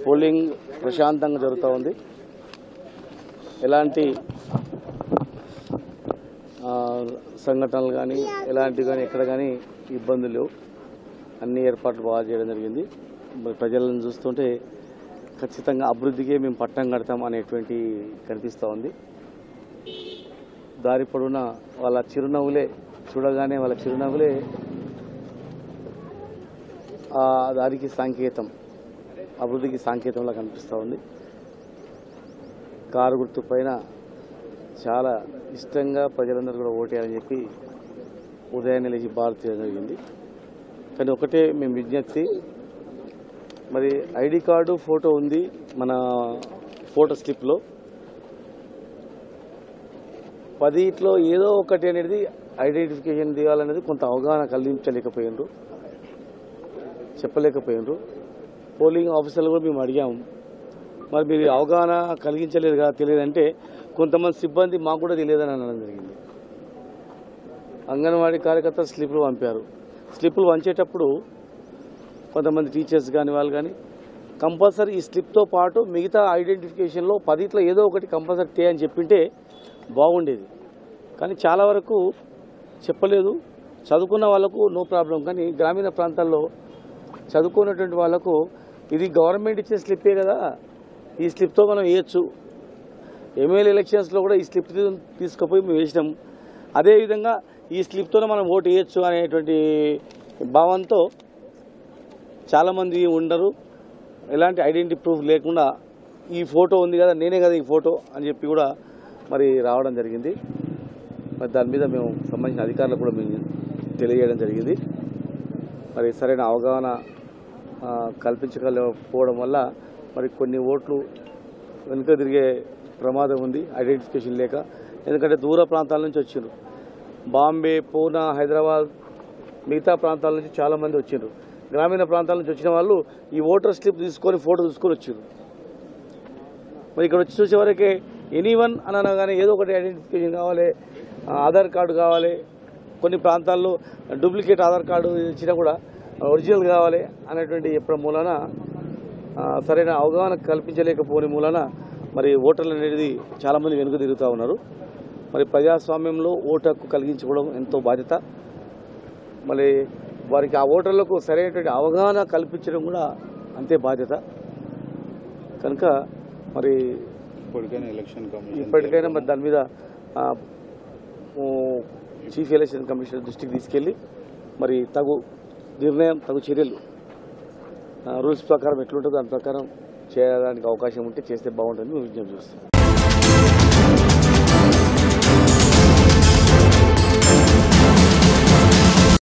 Polling ప్రశాంతంగా జరుగుతూ ఉంది. ఎలాంటి సంఘటనలు కానీ ఎక్కడ కానీ ఇబ్బందులు లేవు. అన్ని ఏర్పాట్లు బాగా చేయడం జరిగింది. ప్రజలను చూస్తుంటే ఖచ్చితంగా అభివృద్ధికే మేము పట్టం కడతాం అనేటువంటి కనిపిస్తూ ఉంది. దారి పొడవునా వాళ్ళ చిరునవ్వులే చూడగానే వాళ్ళ చిరునవ్వులే దానికి సంకేతం, అభివృద్ధికి సంకేతంలా కనిపిస్తూ ఉంది. కారు గుర్తు పైన చాలా ఇష్టంగా ప్రజలందరూ కూడా ఓటేయాలని చెప్పి ఉదయాన్నే లేచి భారత్ చేయడం జరిగింది. కానీ ఒకటే మేము విజ్ఞప్తి, మరి ఐడి కార్డు ఫోటో ఉంది మన ఫోటో స్లిప్లో, 10 ఏదో ఒకటి అనేది ఐడెంటిఫికేషన్ దిగాలనేది కొంత అవగాహన కలిగించలేకపోయినరు, చెప్పలేకపోయినరు. పోలింగ్ ఆఫీసర్లు కూడా మేము అడిగాము, మరి మీరు అవగాహన కలిగించలేదు కదా, తెలియదంటే కొంతమంది సిబ్బంది మాకు కూడా తెలియదని అనడం జరిగింది. అంగన్వాడీ కార్యకర్తలు స్లిప్లు పంపారు. స్లిప్లు పంచేటప్పుడు కొంతమంది టీచర్స్ కానీ వాళ్ళు కానీ కంపల్సరీ ఈ స్లిప్తో పాటు మిగతా ఐడెంటిఫికేషన్లో 10 ఏదో ఒకటి కంపల్సరీ తే అని చెప్పింటే బాగుండేది. కానీ చాలా వరకు చెప్పలేదు. చదువుకున్న వాళ్ళకు నో ప్రాబ్లం, కానీ గ్రామీణ ప్రాంతాల్లో చదువుకున్నటువంటి వాళ్ళకు ఇది గవర్నమెంట్ ఇచ్చే స్లిప్పే కదా, ఈ స్లిప్తో మనం వేయచ్చు. ఎమ్మెల్యే ఎలక్షన్స్లో కూడా ఈ స్లిప్ తీసుకుపోయి మేము వేసినాం. అదేవిధంగా ఈ స్లిప్తోనే మనం ఓటు వేయచ్చు అనేటువంటి భావంతో చాలామంది ఉండరు. ఎలాంటి ఐడెంటిటీ ప్రూఫ్ లేకుండా ఈ ఫోటో ఉంది కదా, నేనే కదా ఈ ఫోటో అని చెప్పి కూడా మరి రావడం జరిగింది. మరి దాని మీద మేము సంబంధించిన అధికారులకు కూడా మేము తెలియజేయడం జరిగింది. మరి సరైన అవగాహన కల్పించకపోవడం వల్ల మరి కొన్ని ఓట్లు వెనుక తిరిగే ప్రమాదం ఉంది, ఐడెంటిఫికేషన్ లేక. ఎందుకంటే దూర ప్రాంతాల నుంచి వచ్చిండ్రు, బాంబే, పూనా, హైదరాబాద్, మిగతా ప్రాంతాల నుంచి చాలామంది వచ్చిండ్రు. గ్రామీణ ప్రాంతాల నుంచి వచ్చిన వాళ్ళు ఈ ఓటర్ స్లిప్ తీసుకొని ఫోటో తీసుకొని వచ్చిండ్రు. మరి ఇక్కడ వచ్చి చూసేవరకే ఎనీవన్ అని కానీ ఏదో ఒకటి ఐడెంటిఫికేషన్ కావాలి, ఆధార్ కార్డు కావాలి. కొన్ని ప్రాంతాల్లో డూప్లికేట్ ఆధార్ కార్డు ఇచ్చినా కూడా ఒరిజినల్ కావాలి అనేటువంటి చెప్పడం మూలన సరైన అవగాహన కల్పించలేకపోని మూలన మరి ఓటర్లు అనేది చాలామంది వెనుక తిరుగుతూ ఉన్నారు. మరి ప్రజాస్వామ్యంలో ఓటు హక్కు కలిగించుకోవడం ఎంతో బాధ్యత. మరి వారికి ఆ ఓటర్లకు సరైనటువంటి అవగాహన కల్పించడం కూడా అంతే బాధ్యత. కనుక మరి ఇప్పటికైనా మరి దాని మీద చీఫ్ ఎలక్షన్ కమిషనర్ దృష్టికి తీసుకెళ్లి మరి తగు నిర్ణయం, తగు చర్యలు రూల్స్ ప్రకారం ఎట్లుంటుందో దాని ప్రకారం చేయడానికి అవకాశం ఉంటే చేస్తే బాగుంటుందని మేము విజ్ఞప్తి చేస్తాం.